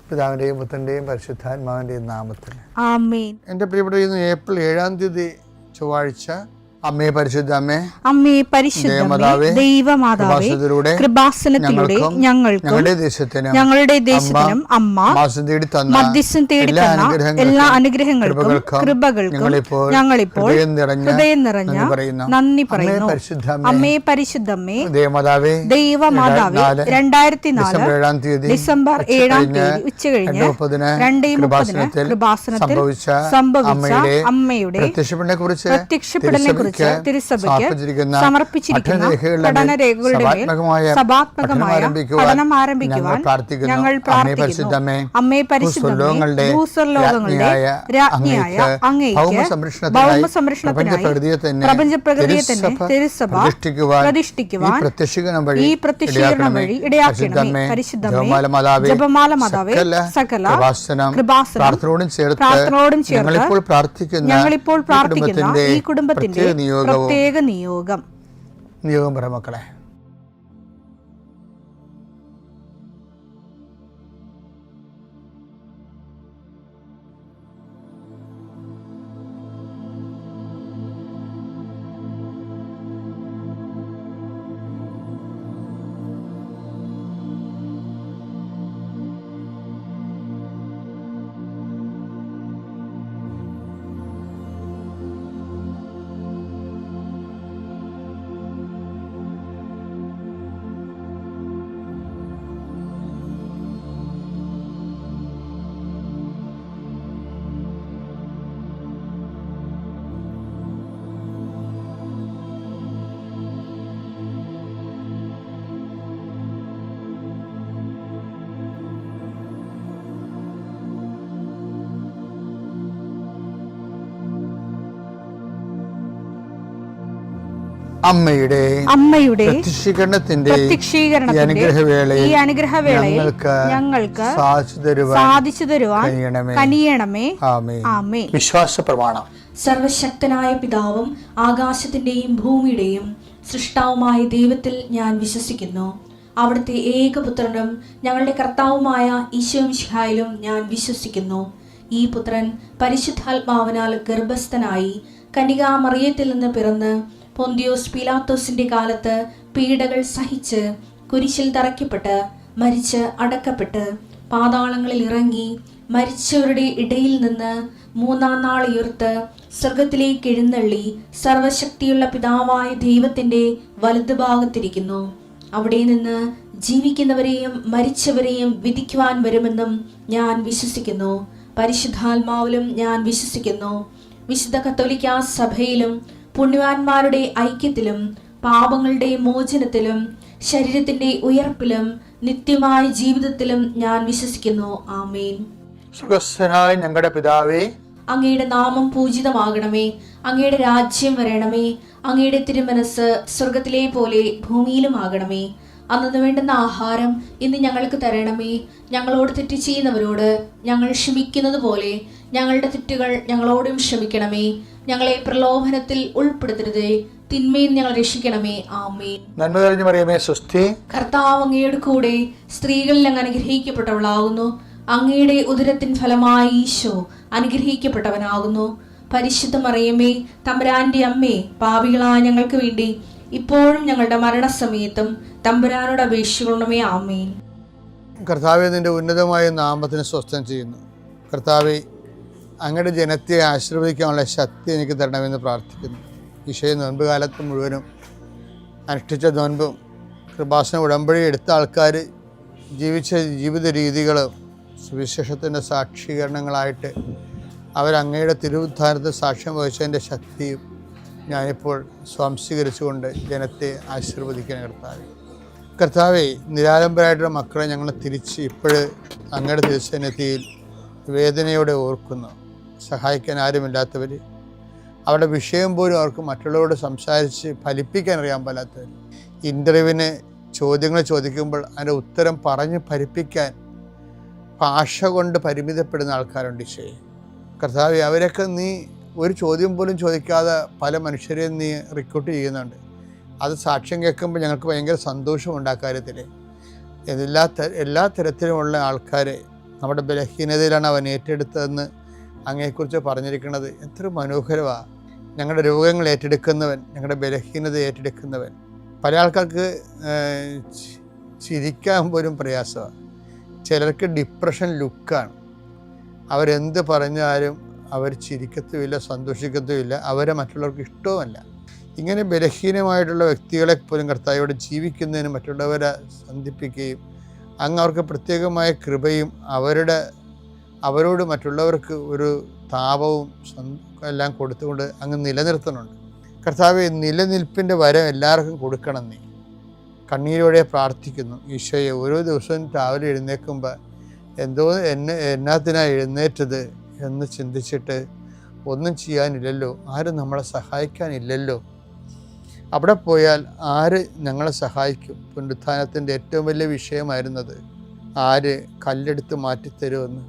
പിതാവിൻ്റെയും പുത്രൻ്റെയും പരിശുദ്ധാത്മാവിൻ്റെയും നാമത്തിൽ ആമേൻ. എൻ്റെ പ്രിയപ്പെട്ട ഇന്ന് ഏപ്രിൽ 7 ചൊവ്വാഴ്ച. അമ്മേ പരിശുദ്ധ അമ്മേ, അമ്മേ പരിശുദ്ധമേ, ദൈവമാതാവേ, കൃപാസനത്തിലൂടെ ഞങ്ങൾക്കും ഞങ്ങളുടെ ദേശത്തിനും അമ്മ മധ്യസ്ഥം തേടിത്തന്ന എല്ലാ അനുഗ്രഹങ്ങൾക്കും കൃപകൾക്കും ഞങ്ങളിപ്പോൾ ഹൃദയം നിറഞ്ഞ നന്ദി പറയുന്നു. അമ്മേ പരിശുദ്ധമേ, ദൈവമാതാവേ, 2004 ഡിസംബർ 7 ഉച്ചകഴിഞ്ഞ് 2:30 കൃപാസനത്തിൽ സംഭവിച്ച അമ്മയുടെ പ്രത്യക്ഷപ്പെടലിനെ കുറിച്ച് തിരുസഭയ്ക്ക് സമർപ്പിച്ചിരിക്കുന്ന പഠനരേഖകളുടെ മേൽ സഭാത്മകമായ പഠനം ആരംഭിക്കുവാൻ ഞങ്ങൾ പ്രാർത്ഥിക്കുന്നു. അമ്മേ പരിശുദ്ധമേ, ഭൂസ്വർലോകങ്ങളുടെ രാജ്ഞിയായ അങ്ങേയ്ക്ക് ഭൗമസംരക്ഷണത്തിനായി പ്രപഞ്ചപ്രകൃതിയെ തന്നെ തിരുസഭ പ്രതിഷ്ഠിക്കുവാൻ ഈ പ്രത്യക്ഷീകരണം വഴി ഇടയാക്കണമേ. പരിശുദ്ധമേ, ജപമാല മാതാവേ, സകല കൃപാസനം പ്രാർത്ഥനയോടും ചേർത്ത് ഞങ്ങളിപ്പോൾ പ്രാർത്ഥിക്കുന്ന ഈ കുടുംബത്തിന്റെ പ്രത്യേക നിയോഗം പറ മക്കളെ. അമ്മയുടെ പ്രത്യക്ഷീകരണത്തിന്റെ ഈ അനുഗ്രഹവേളയിൽ ഞങ്ങൾക്ക് സാധിച്ചു തരുവാൻ കനിയണമേ. ആമേൻ. വിശ്വാസ പ്രമാണം. സർവശക്തനായ പിതാവും ആകാശത്തിന്റെയും ഭൂമിയുടെയും സൃഷ്ടാവുമായ ദൈവത്തിൽ ഞാൻ വിശ്വസിക്കുന്നു. അവിടുത്തെ ഏകപുത്രനും ഞങ്ങളുടെ കർത്താവുമായ ഈശോമിശിഹായിലും ഞാൻ വിശ്വസിക്കുന്നു. ഈ പുത്രൻ പരിശുദ്ധാത്മാവിനാൽ ഗർഭസ്ഥനായി കന്യകാമറിയത്തിൽ നിന്ന് പിറന്ന് പൊന്തിയോസ് പീലാത്തോസിന്റെ കാലത്ത് പീഡകൾ സഹിച്ച് കുരിശിൽ തറയ്ക്കപ്പെട്ട് മരിച്ച് അടക്കപ്പെട്ട് പാതാളങ്ങളിൽ ഇറങ്ങി മരിച്ചവരുടെ ഇടയിൽ നിന്ന് 3-ാം നാൾ ഉയർത്ത് സ്വർഗത്തിലേക്ക് എഴുന്നള്ളി സർവശക്തിയുള്ള പിതാവായ ദൈവത്തിന്റെ വലതുഭാഗത്തിരിക്കുന്നു. അവിടെ നിന്ന് ജീവിക്കുന്നവരെയും മരിച്ചവരെയും വിധിക്കുവാൻ വരുമെന്നും ഞാൻ വിശ്വസിക്കുന്നു. പരിശുദ്ധാത്മാവിലും ഞാൻ വിശ്വസിക്കുന്നു. വിശുദ്ധ കത്തോലിക്കാ സഭയിലും പുണ്യവാന്മാരുടെ ഐക്യത്തിലും പാപങ്ങളുടെ മോചനത്തിലും ശരീരത്തിന്റെ ഉയർപ്പിലും നിത്യമായ ജീവിതത്തിലും ഞാൻ വിശ്വസിക്കുന്നു. ആമേൻ. സ്വർഗ്ഗസ്ഥനായ ഞങ്ങളുടെ പിതാവേ, അങ്ങയുടെ നാമം പൂജിതമാകണമേ. അങ്ങയുടെ രാജ്യം വരണമേ. അങ്ങയുടെ തിരുമനസ് സ്വർഗത്തിലെ പോലെ ഭൂമിയിലും ആകണമേ. അന്നു വേണ്ടുന്ന ആഹാരം ഇന്ന് ഞങ്ങൾക്ക് തരണമേ. ഞങ്ങളോട് തെറ്റ് ചെയ്യുന്നവരോട് ഞങ്ങൾ ക്ഷമിക്കുന്നത് പോലെ ഞങ്ങളുടെ തെറ്റുകൾ ഞങ്ങളോടും ക്ഷമിക്കണമേ. ഞങ്ങളെ പ്രലോഭനത്തിൽ ഉൾപ്പെടുത്തരുതേ, തിന്മയിൽ ഞങ്ങൾ രക്ഷിക്കണമേ. ആമേൻ. നന്മ നിറഞ്ഞ മറിയമേ, സ്വസ്തി. കർത്താവ് അങ്ങയുടെ കൂടെ സ്ത്രീകളിൽ അങ്ങ് അനുഗ്രഹിക്കപ്പെട്ടവളാകുന്നു. അങ്ങയുടെ ഉദരത്തിൻ ഫലമായി ഈശോ അനുഗ്രഹിക്കപ്പെട്ടവനാകുന്നു. പരിശുദ്ധ മറിയമേ, തമ്പുരാന്റെ അമ്മേ, പാപികളായ ഞങ്ങൾക്ക് വേണ്ടി ഇപ്പോഴും ഞങ്ങളുടെ മരണസമയത്തും തമ്പുരാനോട് അപേക്ഷിക്കണമേ. ആമേൻ. കർത്താവേ, നിന്റെ ഉന്നതമായ നാമത്തിന് സ്വസ്ഥം ചെയ്യുന്നു. കർത്താവേ, അങ്ങയുടെ ജനത്തെ ആശീർവദിക്കാനുള്ള ശക്തി എനിക്ക് തരണമെന്ന് പ്രാർത്ഥിക്കുന്നു. ഈശോയെ, നോൻപ് കാലത്ത് മുഴുവനും അനുഷ്ഠിച്ച നോൻപും കൃപാസന ഉടമ്പടി എടുത്ത ആൾക്കാർ ജീവിച്ച ജീവിത രീതികളും സുവിശേഷത്തിൻ്റെ സാക്ഷീകരണങ്ങളായിട്ട് അവരങ്ങയുടെ തിരുവുദ്ധാനത്തിൽ സാക്ഷ്യം വഹിച്ചതിൻ്റെ ശക്തിയും ഞാനിപ്പോൾ സ്വാംശീകരിച്ചുകൊണ്ട് ജനത്തെ ആശീർവദിക്കാൻ കർത്താവേ, നിരാലംബരായിട്ടുള്ള മക്കളെ ഞങ്ങൾ തിരിച്ച് ഇപ്പോഴ് അങ്ങയുടെ തിരുസന്നിധിയിൽ വേദനയോടെ ഓർക്കുന്നു. സഹായിക്കാൻ ആരുമില്ലാത്തവർ, അവരുടെ വിഷയം പോലും അവർക്ക് മറ്റുള്ളവരോട് സംസാരിച്ച് ഫലിപ്പിക്കാൻ അറിയാൻ പാടാത്തവർ, ഇൻ്റർവ്യൂവിന് ചോദ്യങ്ങൾ ചോദിക്കുമ്പോൾ അതിൻ്റെ ഉത്തരം പറഞ്ഞ് ഫലിപ്പിക്കാൻ ഭാഷ കൊണ്ട് പരിമിതപ്പെടുന്ന ആൾക്കാരുണ്ട്. ഈശോയെ കർത്താവേ, അവരൊക്കെ നീ ഒരു ചോദ്യം പോലും ചോദിക്കാതെ പല മനുഷ്യരെയും നീ റിക്രൂട്ട് ചെയ്യുന്നുണ്ട്. അത് സാക്ഷ്യം കേൾക്കുമ്പോൾ ഞങ്ങൾക്ക് ഭയങ്കര സന്തോഷമുണ്ട്. ആ കാര്യത്തിൽ എല്ലാ തരത്തിലുമുള്ള ആൾക്കാരെ നമ്മുടെ ബലഹീനതയിലാണ് അവൻ ഏറ്റെടുത്തതെന്ന് അങ്ങയെക്കുറിച്ച് പറഞ്ഞിരിക്കുന്നത്. എത്ര മനോഹരമാണ്. ഞങ്ങളുടെ രോഗങ്ങൾ ഏറ്റെടുക്കുന്നവൻ, ഞങ്ങളുടെ ബലഹീനത ഏറ്റെടുക്കുന്നവൻ. പല ആൾക്കാർക്ക് ചിരിക്കാൻ പോലും പ്രയാസമാണ്. ചിലർക്ക് ഡിപ്രഷൻ ലുക്കാണ്. അവരെന്ത് പറഞ്ഞാലും അവർ ചിരിക്കത്തുമില്ല, സന്തോഷിക്കത്തുമില്ല, അവരെ മറ്റുള്ളവർക്ക് ഇഷ്ടവുമല്ല. ഇങ്ങനെ ബലഹീനമായിട്ടുള്ള വ്യക്തികളെ പോലും കർത്താവോട് ജീവിക്കുന്നതിന് മറ്റുള്ളവരെ സന്ധിപ്പിക്കുകയും അങ്ങ് അവർക്ക് പ്രത്യേകമായ കൃപയും അവരോട് മറ്റുള്ളവർക്ക് ഒരു താപവും എല്ലാം കൊടുത്തുകൊണ്ട് അങ്ങ് നിലനിർത്തുന്നുണ്ട്. കർത്താവെ, നിലനിൽപ്പിൻ്റെ വരം എല്ലാവർക്കും കൊടുക്കണം. നീ കണ്ണീരോടെ പ്രാർത്ഥിക്കുന്നു. ഈശോയെ, ഓരോ ദിവസവും രാവിലെ എഴുന്നേൽക്കുമ്പോൾ എന്നാത്തിനാണ് എഴുന്നേറ്റത് എന്ന് ചിന്തിച്ചിട്ട് ഒന്നും ചെയ്യാനില്ലല്ലോ, ആരും നമ്മളെ സഹായിക്കാനില്ലല്ലോ. അവിടെ പോയാൽ ആര് ഞങ്ങളെ സഹായിക്കും? പുനരുത്ഥാനത്തിൻ്റെ ഏറ്റവും വലിയ വിഷയമായിരുന്നത് ആര് കല്ലെടുത്ത് മാറ്റിത്തരുമെന്ന്.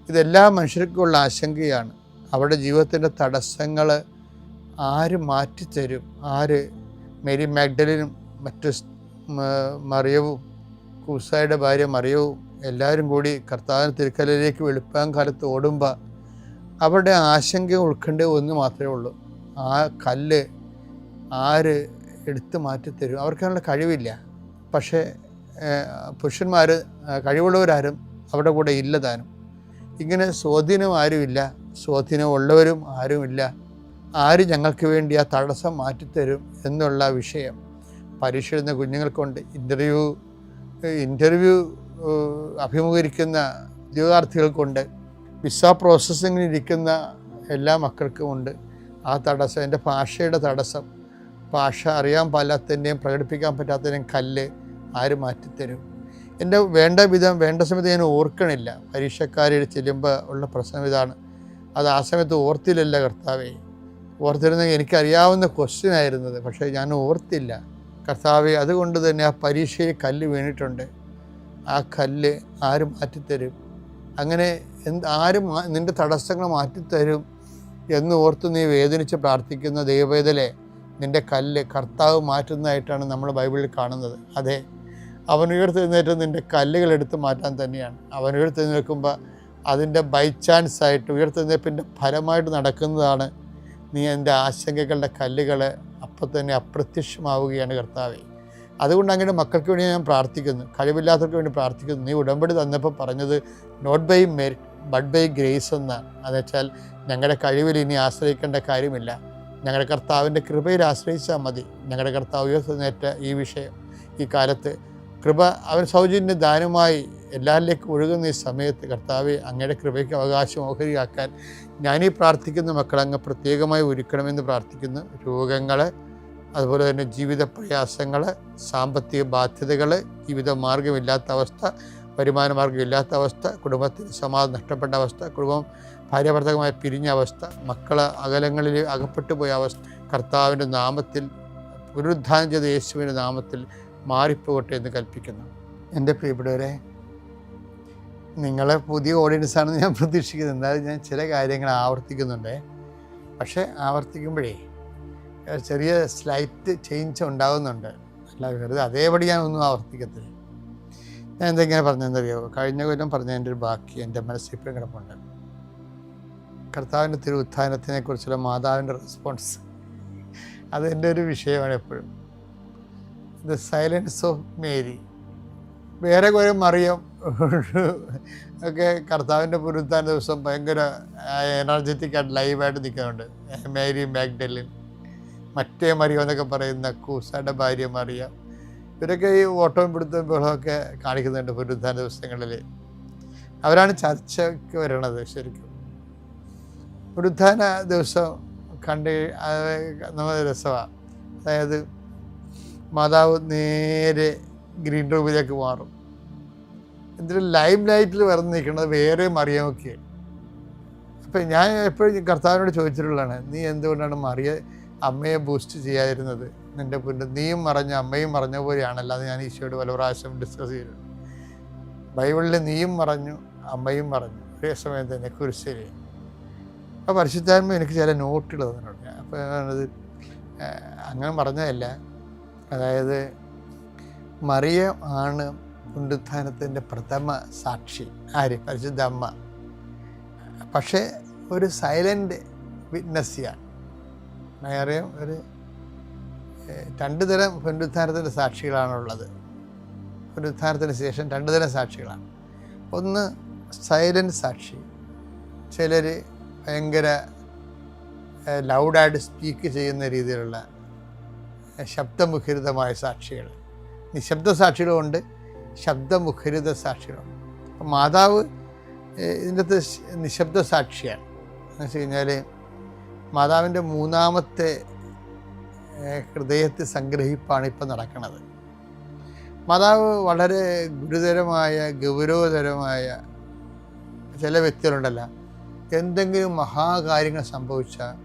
ഇതെല്ലാ മനുഷ്യർക്കുമുള്ള ആശങ്കയാണ്. അവരുടെ ജീവിതത്തിൻ്റെ തടസ്സങ്ങൾ ആര് മാറ്റിത്തരും? ആര്? മേരി മാഗ്ഡലിനും മറ്റ് മറിയവും കൂസായുടെ ഭാര്യ മറിയവും എല്ലാവരും കൂടി കർത്താവിന് തിരുക്കല്ലിലേക്ക് വെളുപ്പാൻ കാലത്ത് ഓടുമ്പോൾ അവരുടെ ആശങ്ക ഉൾക്കൊണ്ട ഒന്ന് മാത്രമേ ഉള്ളൂ, ആ കല്ല് ആര് എടുത്ത് മാറ്റിത്തരും? അവർക്കതിനുള്ള കഴിവില്ല. പക്ഷേ പുരുഷന്മാർ, കഴിവുള്ളവരാരും അവരുടെ കൂടെ ഇല്ലതാനും. ഇങ്ങനെ സ്വാധീനം ആരുമില്ല, സ്വാധീനമുള്ളവരും ആരുമില്ല. ആര് ഞങ്ങൾക്ക് വേണ്ടി ആ തടസ്സം മാറ്റിത്തരും എന്നുള്ള വിഷയം പരീക്ഷ എഴുതുന്ന കുഞ്ഞുങ്ങൾക്കുണ്ട്. ഇൻ്റർവ്യൂ അഭിമുഖീകരിക്കുന്ന ഉദ്യോഗാർത്ഥികൾക്കുണ്ട്. വിസ പ്രോസസ്സിങ്ങിലിരിക്കുന്ന എല്ലാ മക്കൾക്കുമുണ്ട് ആ തടസ്സം. എൻ്റെ ഭാഷയുടെ തടസ്സം, ഭാഷ അറിയാൻ പാലാത്തതിൻ്റെയും പ്രകടിപ്പിക്കാൻ പറ്റാത്തതിൻ്റെയും കല്ല് ആര് മാറ്റിത്തരും? എൻ്റെ വേണ്ട വിധം വേണ്ട സമയത്ത് ഞാൻ ഓർക്കണില്ല. പരീക്ഷക്കാരിൽ ചെല്ലുമ്പോൾ ഉള്ള പ്രശ്നം ഇതാണ്. അത് ആ സമയത്ത് ഓർത്തില്ലല്ല കർത്താവേ. ഓർത്തിരുന്നെങ്കിൽ എനിക്കറിയാവുന്ന ക്വസ്റ്റ്യൻ ആയിരുന്നത്, പക്ഷേ ഞാൻ ഓർത്തില്ല കർത്താവേ. അതുകൊണ്ട് തന്നെ ആ പരീക്ഷയിൽ കല്ല് വീണിട്ടുണ്ട്. ആ കല്ല് ആര് മാറ്റിത്തരും? അങ്ങനെ നിൻ്റെ തടസ്സങ്ങൾ മാറ്റിത്തരും എന്ന് ഓർത്ത് നീ വേദനിച്ച് പ്രാർത്ഥിക്കുന്ന ദൈവവേദലെ, നിൻ്റെ കല്ല് കർത്താവ് മാറ്റുന്നതായിട്ടാണ് നമ്മൾ ബൈബിളിൽ കാണുന്നത്. അതെ, അവൻ ഉയർത്തെഴുന്നേറ്റ് നിൻ്റെ കല്ലുകൾ എടുത്ത് മാറ്റാൻ തന്നെയാണ്. അവൻ ഉയർത്തെഴുന്നേൽക്കുമ്പോൾ അതിൻ്റെ ബൈ ചാൻസ് ആയിട്ട് ഉയർത്തെഴുന്നേൽപ്പിൻ്റെ ഫലമായിട്ട് നടക്കുന്നതാണ്. നീ എൻ്റെ ആശങ്കകളുടെ കല്ലുകൾ അപ്പം തന്നെ അപ്രത്യക്ഷമാവുകയാണ് കർത്താവേ. അതുകൊണ്ട് അങ്ങനെ മക്കൾക്ക് വേണ്ടി ഞാൻ പ്രാർത്ഥിക്കുന്നു, കഴിവില്ലാത്തവർക്ക് വേണ്ടി പ്രാർത്ഥിക്കുന്നു. നീ ഉടമ്പടി തന്നപ്പോൾ പറഞ്ഞത് not by merit but by grace എന്നാണ്. അതെന്നുവെച്ചാൽ ഞങ്ങളുടെ കഴിവിൽ ഇനി ആശ്രയിക്കേണ്ട കാര്യമില്ല, ഞങ്ങളുടെ കർത്താവിൻ്റെ കൃപയിൽ ആശ്രയിച്ചാൽ മതി. ഞങ്ങളുടെ കർത്താവ് ഉയർത്തുന്നേറ്റ ഈ വിഷയം, ഈ കാലത്ത് കൃപ അവൻ സൗജന്യ ദാനമായി എല്ലാവരിലേക്കും ഒഴുകുന്ന ഈ സമയത്ത് കർത്താവെ, അങ്ങയുടെ കൃപയ്ക്ക് അവകാശം ഓഹരിയാക്കാൻ ഞാനീ പ്രാർത്ഥിക്കുന്ന മക്കളങ്ങ് പ്രത്യേകമായി ഒരുക്കണമെന്ന് പ്രാർത്ഥിക്കുന്നു. രോഗങ്ങൾ, അതുപോലെ തന്നെ ജീവിത പ്രയാസങ്ങൾ, സാമ്പത്തിക ബാധ്യതകൾ, ജീവിത മാർഗമില്ലാത്ത അവസ്ഥ, വരുമാന മാർഗമില്ലാത്ത അവസ്ഥ, കുടുംബത്തിൽ സമാധാനം നഷ്ടപ്പെട്ട അവസ്ഥ, കുടുംബം ഭാര്യാഭർത്തകമായി പിരിഞ്ഞ അവസ്ഥ, മക്കൾ അകലങ്ങളിൽ അകപ്പെട്ടു പോയ അവസ്ഥ, കർത്താവിൻ്റെ നാമത്തിൽ പുനരുദ്ധാനം ചെയ്ത യേശുവിൻ്റെ നാമത്തിൽ മാറിപ്പോകട്ടെ എന്ന് കൽപ്പിക്കുന്നു. എൻ്റെ പ്രിയപ്പെട്ടവരെ, നിങ്ങളെ പുതിയ ഓഡിയൻസാണെന്ന് ഞാൻ പ്രതീക്ഷിക്കുന്നത്. എന്തായാലും ഞാൻ ചില കാര്യങ്ങൾ ആവർത്തിക്കുന്നുണ്ട്. പക്ഷേ ആവർത്തിക്കുമ്പോഴേ ചെറിയ സ്ലൈറ്റ് ചേഞ്ച് ഉണ്ടാകുന്നുണ്ട്. അല്ല, വെറുതെ അതേപടി ഞാൻ ഒന്നും ആവർത്തിക്കത്തില്ല. ഞാൻ എന്തെങ്കിലും പറഞ്ഞെന്നറിയോ? കഴിഞ്ഞ കൊല്ലം പറഞ്ഞതിൻ്റെ ഒരു ബാക്കി എൻ്റെ മനസ്സിൽ ഇപ്പോഴും കിടപ്പുണ്ട്. കർത്താവിൻ്റെ തിരുവുത്ഥാനത്തിനെ കുറിച്ചുള്ള മാതാവിൻ്റെ റെസ്പോൺസ്, അതെൻ്റെ ഒരു വിഷയമാണ് എപ്പോഴും. The silence of Mary. വേറെ കുറേ മറിയം ഒക്കെ കർത്താവിൻ്റെ പുനരുത്ഥാന ദിവസം ഭയങ്കര എനർജറ്റിക് ആയിട്ട് ലൈവായിട്ട് നിൽക്കുന്നുണ്ട്. മേരി മാഗ്ഡലിൻ, മറ്റേ മറിയം എന്നൊക്കെ പറയുന്ന കൂസായുടെ ഭാര്യ മറിയം, ഇവരൊക്കെ ഈ ഓട്ടവും പിടുത്തവും ബഹളമൊക്കെ കാണിക്കുന്നുണ്ട് പുനരുത്ഥാന ദിവസങ്ങളിൽ. അവരാണ് ചർച്ചയ്ക്ക് വരണത്. ശരിക്കും പുനരുത്ഥാന ദിവസം നമ്മൾ രസമാണ്. അതായത് മാതാവ് നേരെ ഗ്രീൻ റൂമിലേക്ക് മാറും. എന്നിട്ട് ലൈം ലൈറ്റിൽ വന്ന് നിൽക്കുന്നത് വേറെ മറിയമൊക്കെ. അപ്പം ഞാൻ എപ്പോഴും കർത്താവിനോട് ചോദിച്ചിട്ടുള്ളതാണ്, നീ എന്തുകൊണ്ടാണ് അമ്മയെ ബൂസ്റ്റ് ചെയ്യാതിരുന്നത്? നിൻ്റെ നീയും മറഞ്ഞ അമ്മയും മറഞ്ഞ പോലെയാണല്ലോ. അത് ഞാൻ ഈശോയോട് പല പ്രാവശ്യം ഡിസ്കസ് ചെയ്തിട്ടുണ്ട്. ബൈബിളിൽ നീയും മറഞ്ഞു അമ്മയും മറഞ്ഞു ഒരേ സമയം തന്നെ കുരിശിൽ. അപ്പോൾ പരിശുദ്ധാത്മ എനിക്ക് ചില നോട്ടുകൾ തന്നിട്ടുണ്ട്. അപ്പോൾ അത് അങ്ങനെ പറഞ്ഞതല്ല. അതായത് മറിയം ആണ് പുനരുത്ഥാനത്തിൻ്റെ പ്രഥമ സാക്ഷി ആര്? പരിശുദ്ധ അമ്മ. പക്ഷേ ഒരു സൈലൻ്റ് വിറ്റ്നസ്സിയാണ്. അറിയാം, ഒരു 2 തരം പുനരുത്ഥാനത്തിൻ്റെ സാക്ഷികളാണുള്ളത്. പുനരുത്ഥാനത്തിന് ശേഷം 2 തരം സാക്ഷികളാണ്. ഒന്ന് സൈലൻ്റ് സാക്ഷി. ചിലർ ഭയങ്കര ലൗഡായിട്ട് സ്പീക്ക് ചെയ്യുന്ന രീതിയിലുള്ള ശബ്ദമുഖരിതമായ സാക്ഷികൾ. നിശബ്ദ സാക്ഷികളുമുണ്ട്, ശബ്ദമുഖരിത സാക്ഷികളുണ്ട്. അപ്പം മാതാവ് ഇതിൻ്റെ അകത്ത് നിശബ്ദ സാക്ഷിയാണ്. എന്ന് വെച്ച് കഴിഞ്ഞാൽ മാതാവിൻ്റെ 3ാമത്തെ ഹൃദയത്തെ സംഗ്രഹിപ്പാണ് ഇപ്പം നടക്കുന്നത്. മാതാവ് വളരെ ഗുരുതരമായ ഗൗരവതരമായ ചില വ്യക്തികളുണ്ടല്ല, എന്തെങ്കിലും മഹാകാര്യങ്ങൾ സംഭവിച്ചാൽ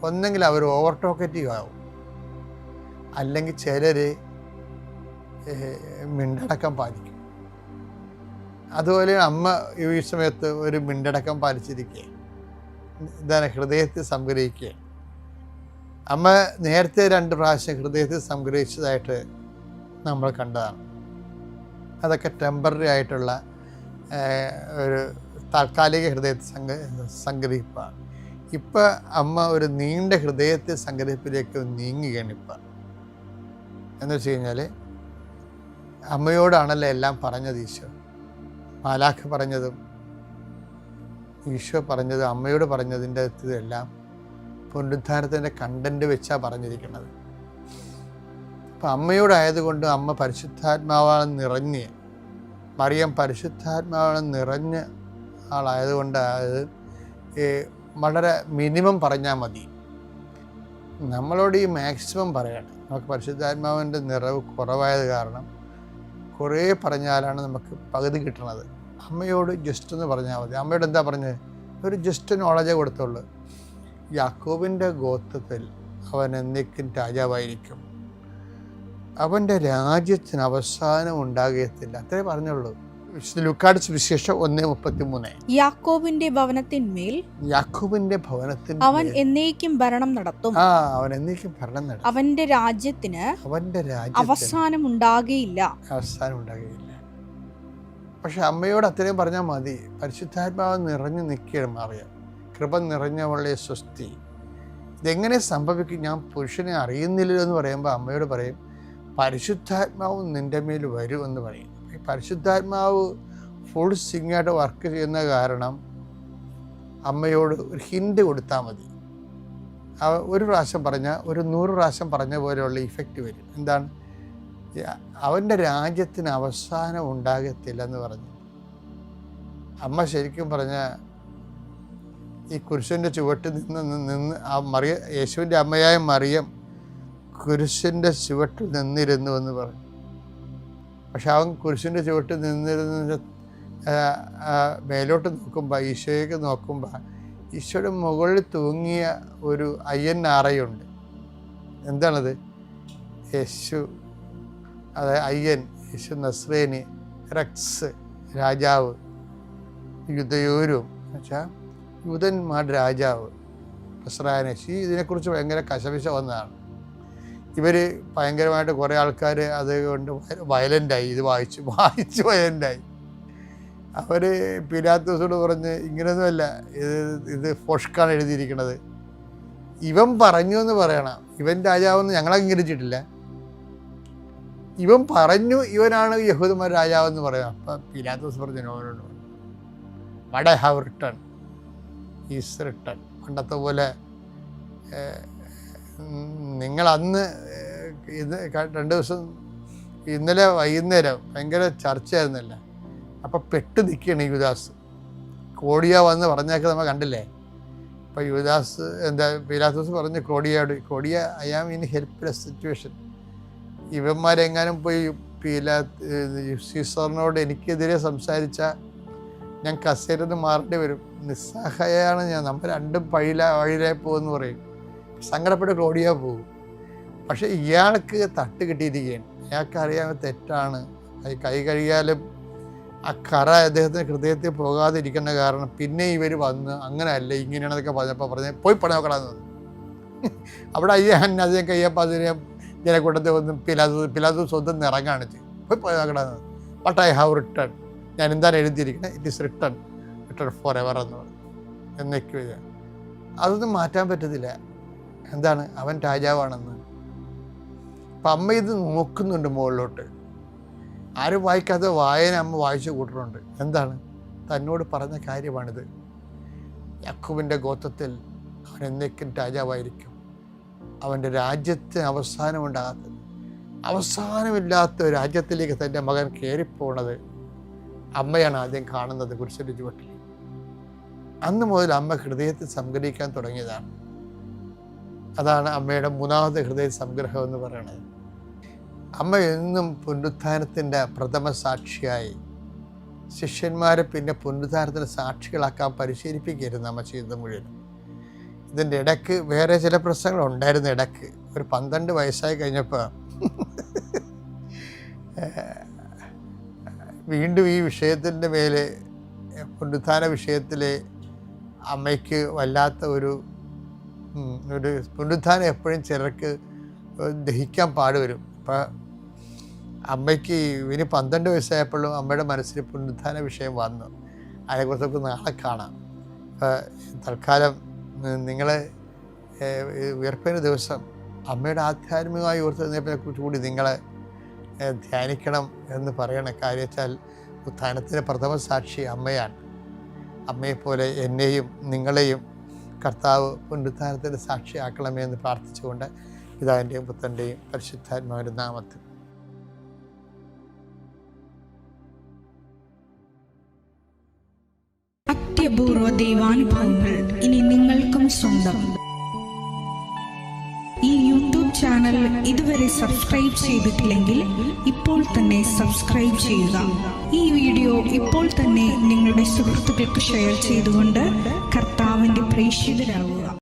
ഒന്നെങ്കിൽ അവർ ഓവർ ടോക്കറ്റീവ് ആവും, അല്ലെങ്കിൽ ചിലർ മിണ്ടടക്കം പാലിക്കും. അതുപോലെ അമ്മ ഈ സമയത്ത് ഒരു മിണ്ടടക്കം പാലിച്ചിരിക്കുക, എന്താണ്, ഹൃദയത്തെ സംഗ്രഹിക്കുക. അമ്മ നേരത്തെ 2 പ്രാവശ്യം ഹൃദയത്തെ സംഗ്രഹിച്ചതായിട്ട് നമ്മൾ കണ്ടതാണ്. അതൊക്കെ ടെമ്പററി ആയിട്ടുള്ള ഒരു താൽക്കാലിക ഹൃദയത്തെ സംഗ്രഹിപ്പാണ്. ഇപ്പം അമ്മ ഒരു നീണ്ട ഹൃദയത്തെ സംഗ്രഹിപ്പിലേക്ക് നീങ്ങുകയാണ് ഇപ്പം. എന്ന് വെച്ച് കഴിഞ്ഞാൽ അമ്മയോടാണല്ലോ എല്ലാം പറഞ്ഞത് ഈശോ. മാലാഖ് പറഞ്ഞതും ഈശോ പറഞ്ഞതും അമ്മയോട് പറഞ്ഞതിൻ്റെ ഇതെല്ലാം പുനരുദ്ധാനത്തിൻ്റെ കണ്ടൻറ്റ് വെച്ചാണ് പറഞ്ഞിരിക്കുന്നത്. അപ്പം അമ്മയോടായതുകൊണ്ട് അമ്മ പരിശുദ്ധാത്മാവാണ് നിറഞ്ഞ്, മറിയം പരിശുദ്ധാത്മാവാണ് നിറഞ്ഞ ആളായതുകൊണ്ട് അത് വളരെ മിനിമം പറഞ്ഞാൽ മതി. നമ്മളോട് ഈ മാക്സിമം പറയണം. നമുക്ക് പരിശുദ്ധാത്മാവിൻ്റെ നിറവ് കുറവായത് കാരണം കുറേ പറഞ്ഞാലാണ് നമുക്ക് പകുതി കിട്ടുന്നത്. അമ്മയോട് ജസ്റ്റ് ഒന്ന് പറഞ്ഞാൽ മതി. അമ്മയോട് എന്താ പറഞ്ഞത്? ഒരു ജസ്റ്റ് നോളജേ കൊടുത്തുള്ളൂ. യാക്കോബിൻ്റെ ഗോത്രത്തിൽ അവൻ എന്നേക്കും രാജാവായിരിക്കും, അവൻ്റെ രാജ്യത്തിന് അവസാനം ഉണ്ടാകത്തില്ല, അത്രേ പറഞ്ഞുള്ളൂ. ലൂക്കായുടെ സുവിശേഷം 1:33. യാക്കോബിന്റെ ഭവനത്തിന്മേൽ അവൻ എന്നേക്കും ഭരണം നടത്തും. അവൻ എന്നേക്കും ഭരണം നടത്തും. അവന്റെ രാജ്യത്തിന് അവസാനം ഉണ്ടാകുകയില്ല. പക്ഷെ അമ്മയോട് അത്രയും പറഞ്ഞാൽ മതി. പരിശുദ്ധാത്മാവ് നിറഞ്ഞു നിൽക്കുകയാണ് അറിയാം. കൃപ നിറഞ്ഞവളെ സ്വസ്തി. ഇതെങ്ങനെ സംഭവിക്കും? ഞാൻ പുരുഷനെ അറിയുന്നില്ലല്ലോ എന്ന് പറയുമ്പോൾ അമ്മയോട് പറയും, പരിശുദ്ധാത്മാവ് നിൻ്റെ മേൽ വരുമെന്ന് പറയും. ഈ പരിശുദ്ധാത്മാവ് ഫുൾ സിംഗായിട്ട് വർക്ക് ചെയ്യുന്ന കാരണം അമ്മയോട് ഒരു ഹിൻഡ് കൊടുത്താൽ മതി. ഒരു പ്രാവശ്യം പറഞ്ഞാൽ ഒരു 100 പ്രാവശ്യം പറഞ്ഞ പോലെയുള്ള ഇഫക്റ്റ് വരും. എന്താണ്? അവൻ്റെ രാജ്യത്തിന് അവസാനം ഉണ്ടാകത്തില്ല എന്ന് പറഞ്ഞു. അമ്മ ശരിക്കും പറഞ്ഞാൽ ഈ കുരിശിൻ്റെ ചുവട്ടിൽ നിന്ന് ആ യേശുവിൻ്റെ അമ്മയായ മറിയം കുരിശിൻ്റെ ചുവട്ടിൽ നിന്നിരുന്നു എന്ന് പറഞ്ഞു. പക്ഷെ അവൻ കുരിശിൻ്റെ ചുവട്ടിൽ നിന്നിരുന്ന മേലോട്ട് നോക്കുമ്പോൾ, ഈശോയ്ക്ക് നോക്കുമ്പോൾ, ഈശോയുടെ മുകളിൽ തൂങ്ങിയ ഒരു അയ്യനാറയുണ്ട്. എന്താണത്? യേശു, അതായത് അയ്യൻ, യേശു നസ്രേനി, റക്സ് രാജാവ്, യുദ്ധയൂരും എന്നുവെച്ചാൽ യൂതന്മാരുടെ രാജാവ് നസ്രായനേശി. ഇതിനെക്കുറിച്ച് ഭയങ്കര കശപിശ വന്നതാണ്. ഇവർ ഭയങ്കരമായിട്ട് കുറേ ആൾക്കാർ അതുകൊണ്ട് വയലൻ്റായി, ഇത് വായിച്ച് വയലൻ്റായി. അവർ പിലാത്തോസോട് പറഞ്ഞ് ഇങ്ങനെയൊന്നുമല്ല, ഇത് ഫോഷ്കാണ് എഴുതിയിരിക്കുന്നത്, ഇവൻ പറഞ്ഞു എന്ന് പറയണം. ഇവൻ രാജാവെന്ന് ഞങ്ങൾ അംഗീകരിച്ചിട്ടില്ല, ഇവൻ പറഞ്ഞു ഇവനാണ് യഹൂദന്മാർ രാജാവെന്ന് പറയാം. അപ്പം പിലാത്തോസ് പറഞ്ഞു, നോനോട് വട ഹാവ് റിട്ടൺ ഈസ് റിട്ടൺ. പണ്ടത്തെ പോലെ നിങ്ങൾ അന്ന് ഇത് 2 ദിവസം ഇന്നലെ വൈകുന്നേരം ഭയങ്കര ചർച്ചയായിരുന്നല്ല, അപ്പം പെട്ട് നിൽക്കുകയാണ് യൂദാസ്. കോടിയ വന്ന് പറഞ്ഞൊക്കെ നമ്മൾ കണ്ടില്ലേ. അപ്പം യൂദാസ് പിലാത്തോസ് പറഞ്ഞു കോടിയ I am in helpless situation. ഇവന്മാരെങ്ങാനും പോയി സീസറിനോട് എനിക്കെതിരെ സംസാരിച്ചാൽ ഞാൻ കസേരന്ന് മാറേണ്ടി വരും, നിസ്സഹായാണ് ഞാൻ, നമ്മൾ 2 വഴിയിലായി പോകുമെന്ന് പറയും. സങ്കടപ്പെട്ട് ക്ലോഡിയ പോകും. പക്ഷെ ഇയാൾക്ക് തട്ട് കിട്ടിയിരിക്കുകയാണ്. അയാൾക്ക് അറിയാൻ തെറ്റാണ്. കൈ കഴുകിയാലും ആ കറ അദ്ദേഹത്തിന് ഹൃദയത്തിൽ പോകാതിരിക്കുന്ന കാരണം പിന്നെ ഇവർ വന്ന് അങ്ങനെയല്ല ഇങ്ങനെയാണെന്നൊക്കെ പറഞ്ഞപ്പോൾ പോയി പണി നോക്കണമെന്ന് പറഞ്ഞു. അവിടെ അതിനെ കയ്യപ്പോൾ അതിനെ ജനക്കൂട്ടത്തിൽ വന്ന് പിലാത്തോസ് സ്വന്തം നിറം കാണിച്ച് പോയി പണി നോക്കണമെന്ന്. വാട്ട് ഐ ഹാവ് റിട്ടൺ, ഞാൻ എന്താണ് എഴുതിയിരിക്കുന്നത്, it is written for ever എന്ന് പറഞ്ഞു. എന്നൊക്കെ അതൊന്നും മാറ്റാൻ പറ്റത്തില്ല. എന്താണ്, അവൻ രാജാവാണെന്ന്. അപ്പം അമ്മ ഇത് നോക്കുന്നുണ്ട് മുകളിലോട്ട്. ആരും വായിക്കാത്ത വായന അമ്മ വായിച്ചു കൂട്ടുന്നുണ്ട്. എന്താണ്, തന്നോട് പറഞ്ഞ കാര്യമാണിത്. യാക്കോബിൻ്റെ ഗോത്രത്തിൽ അവൻ എന്നേക്കും രാജാവായിരിക്കും. അവൻ്റെ രാജ്യത്തിന് അവസാനമുണ്ടാകാത്തത്, അവസാനമില്ലാത്ത ഒരു രാജ്യത്തിലേക്ക് തൻ്റെ മകൻ കയറിപ്പോണത് അമ്മയാണ് ആദ്യം കാണുന്നത് കുരിശിൻ്റെ ചുവട്ടിൽ. അന്ന് മുതൽ അമ്മ ഹൃദയത്തിൽ സംഗ്രഹിക്കാൻ തുടങ്ങിയതാണ്. അതാണ് അമ്മയുടെ മൂന്നാമത്തെ ഹൃദയ സംഗ്രഹം എന്ന് പറയുന്നത്. അമ്മ എന്നും പുനരുത്ഥാനത്തിൻ്റെ പ്രഥമ സാക്ഷിയായി ശിഷ്യന്മാരെ പിന്നെ പുനരുത്ഥാനത്തിന് സാക്ഷികളാക്കാൻ പരിശീലിപ്പിക്കുകയായിരുന്നു അമ്മ ചെയ്തത് മുഴുവൻ. ഇതിൻ്റെ ഇടയ്ക്ക് വേറെ ചില പ്രശ്നങ്ങളുണ്ടായിരുന്നു. ഇടയ്ക്ക് ഒരു 12 വയസ്സായി കഴിഞ്ഞപ്പോൾ വീണ്ടും ഈ വിഷയത്തിൻ്റെ മേലെ, പുനരുത്ഥാന വിഷയത്തിൽ അമ്മയ്ക്ക് വല്ലാത്ത ഒരു പുനരുത്ഥാനം എപ്പോഴും ചിലർക്ക് ദഹിക്കാൻ പാടുവരും. അപ്പം അമ്മയ്ക്ക് ഇവന് 12 വയസ്സായപ്പോഴും അമ്മയുടെ മനസ്സിൽ പുനരുത്ഥാന വിഷയം വന്നു. അതിനെക്കുറിച്ചൊക്കെ നാളെ കാണാം. അപ്പം തൽക്കാലം നിങ്ങൾ ഉയർപ്പിൻ്റെ ദിവസം അമ്മയുടെ ആധ്യാത്മികമായി ഉയർത്തുന്നതിനെ കുറിച്ച് കൂടി നിങ്ങളെ ധ്യാനിക്കണം എന്ന് പറയണ കാര്യം വെച്ചാൽ ഉത്ഥാനത്തിൻ്റെ പ്രഥമ സാക്ഷി അമ്മയാണ്. അമ്മയെപ്പോലെ എന്നെയും നിങ്ങളെയും കർത്താവ് പുനരുത്ഥാനത്തിൻ്റെ സാക്ഷിയാക്കണമേ എന്ന് പ്രാർത്ഥിച്ചുകൊണ്ട് പിതാവിൻ്റെയും പുത്രൻ്റെയും പരിശുദ്ധാത്മാവിൻ്റെ നാമത്തിൽ. അത്യപൂർവ ദൈവാനുഭവങ്ങൾ ഇനി നിങ്ങൾക്കും സ്വന്തം. ഈ യൂട്യൂബ് ചാനൽ ഇതുവരെ സബ്സ്ക്രൈബ് ചെയ്തിട്ടില്ലെങ്കിൽ ഇപ്പോൾ തന്നെ സബ്സ്ക്രൈബ് ചെയ്യുക. ഈ വീഡിയോ ഇപ്പോൾ തന്നെ നിങ്ങളുടെ സുഹൃത്തുക്കൾക്ക് ഷെയർ ചെയ്തുകൊണ്ട് കർത്താവിൻ്റെ പ്രേക്ഷിതരാകുക.